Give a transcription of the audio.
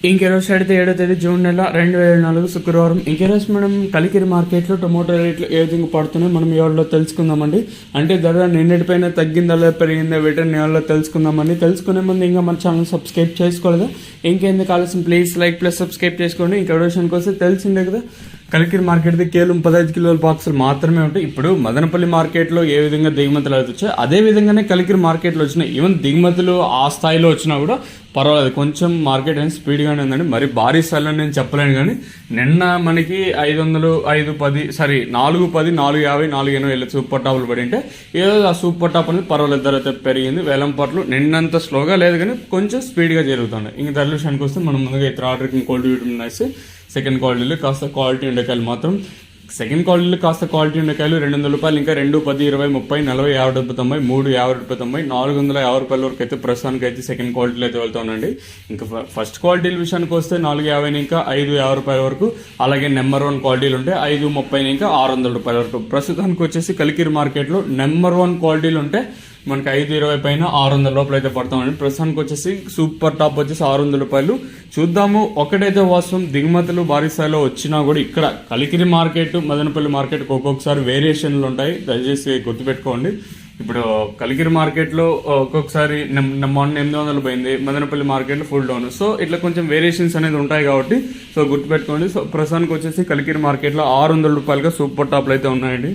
ఇంకెరోజు అయితే 7వ తేదీ జూన్ నెల 2024 శుక్రవారం. ఇంకెరోజు మనం కలికిరి మార్కెట్లో టొమాటో రేట్లు ఏ విధంగా పడుతున్నాయో మనం ఎవరిలో తెలుసుకుందామండి. అంటే ధర నిన్నటిపైన తగ్గిందా లేదా పెరిగిందా వీటిని ఎవరిలో తెలుసుకుందామండి. తెలుసుకునే ముందు ఇంకా మన ఛానల్ సబ్స్క్రైబ్ చేసుకోలేదా, ఇంకెందుకు ఆలస్యం ప్లీజ్ లైక్ ప్లస్ సబ్స్క్రైబ్ చేసుకోండి. ఇంకా విషయానికి వస్తే తెలిసిందే కదా, కలికిరి మార్కెట్ది కేవలం 15 కిలోల బాక్సులు మాత్రమే ఉంటాయి. ఇప్పుడు మదనపల్లి మార్కెట్లో ఏ విధంగా దిగుమతులు వచ్చాయో అదే విధంగానే కలికిరి మార్కెట్లో వచ్చినాయి. ఈవెన్ దిగుమతులు ఆ స్థాయిలో వచ్చినా కూడా పర్వాలేదు, కొంచెం మార్కెట్ అనేది స్పీడ్గానే ఉందండి. మరి భారీ స్థాయిలో నేను చెప్పలేను, కానీ నిన్న మనకి 500, 510 410, 450, 480 సూపర్ టాప్లు పడి ఉంటే ఏదో ఆ సూపర్ టాప్ అనేది పర్వాలేదు, ధర అయితే పెరిగింది. వేలంపాట్లు నిన్నంత స్లోగా లేదు కానీ కొంచెం స్పీడ్గా జరుగుతున్నాయి. ఇంక ధరల విషయానికి వస్తే మనం ముందుగా ఇతర ఆర్డర్కి క్వాలిటీ వేసి సెకండ్ క్వాలిటీలో కాస్త క్వాలిటీ ఉండకాయలు మాత్రం సెకండ్ క్వాలిటీలో కాస్త క్వాలిటీ ఉండకాయలు 200 రూపాయలు, ఇంకా 2, 10, 20, 30, 40, 50, 70, 90, 3, 50, 90, 450 రూపాయల వరకు అయితే ప్రస్తుతానికి అయితే సెకండ్ క్వాలిటీలో అయితే వెళ్తానండి. ఇంకా ఫస్ట్ క్వాలిటీల విషయానికి వస్తే 450 ఇంకా 550 రూపాయల వరకు, అలాగే నెంబర్ 1 క్వాలిటీలు ఉంటే 530 ఇంకా 600 రూపాయల వరకు. ప్రస్తుతానికి వచ్చేసి కలికిరి మార్కెట్లో నెంబర్ 1 క్వాలిటీలు ఉంటే మనకి 520 పైన 600 లోపల అయితే పడతామండి. ప్రస్తుతానికి వచ్చేసి సూపర్ టాప్ వచ్చేసి 600 రూపాయలు. చూద్దాము. ఒకటైతే వాస్తవం, దిగుమతులు భారీ స్థాయిలో వచ్చినా కూడా ఇక్కడ కలికిరి మార్కెట్, మదనపల్లి మార్కెట్ ఒక్కొక్కసారి వేరియేషన్లు ఉంటాయి, దయచేసి గుర్తుపెట్టుకోండి. ఇప్పుడు కలికిరి మార్కెట్లో ఒక్కొక్కసారి 800 పోయింది, మదనపల్లి మార్కెట్లో ఫుల్ డౌన్. సో ఇట్లా కొంచెం వేరియేషన్స్ అనేది ఉంటాయి కాబట్టి సో గుర్తుపెట్టుకోండి. సో ప్రస్తుతానికి వచ్చేసి కలికిరి మార్కెట్లో 600 రూపాయలుగా సూపర్ టాప్లు అయితే ఉన్నాయండి.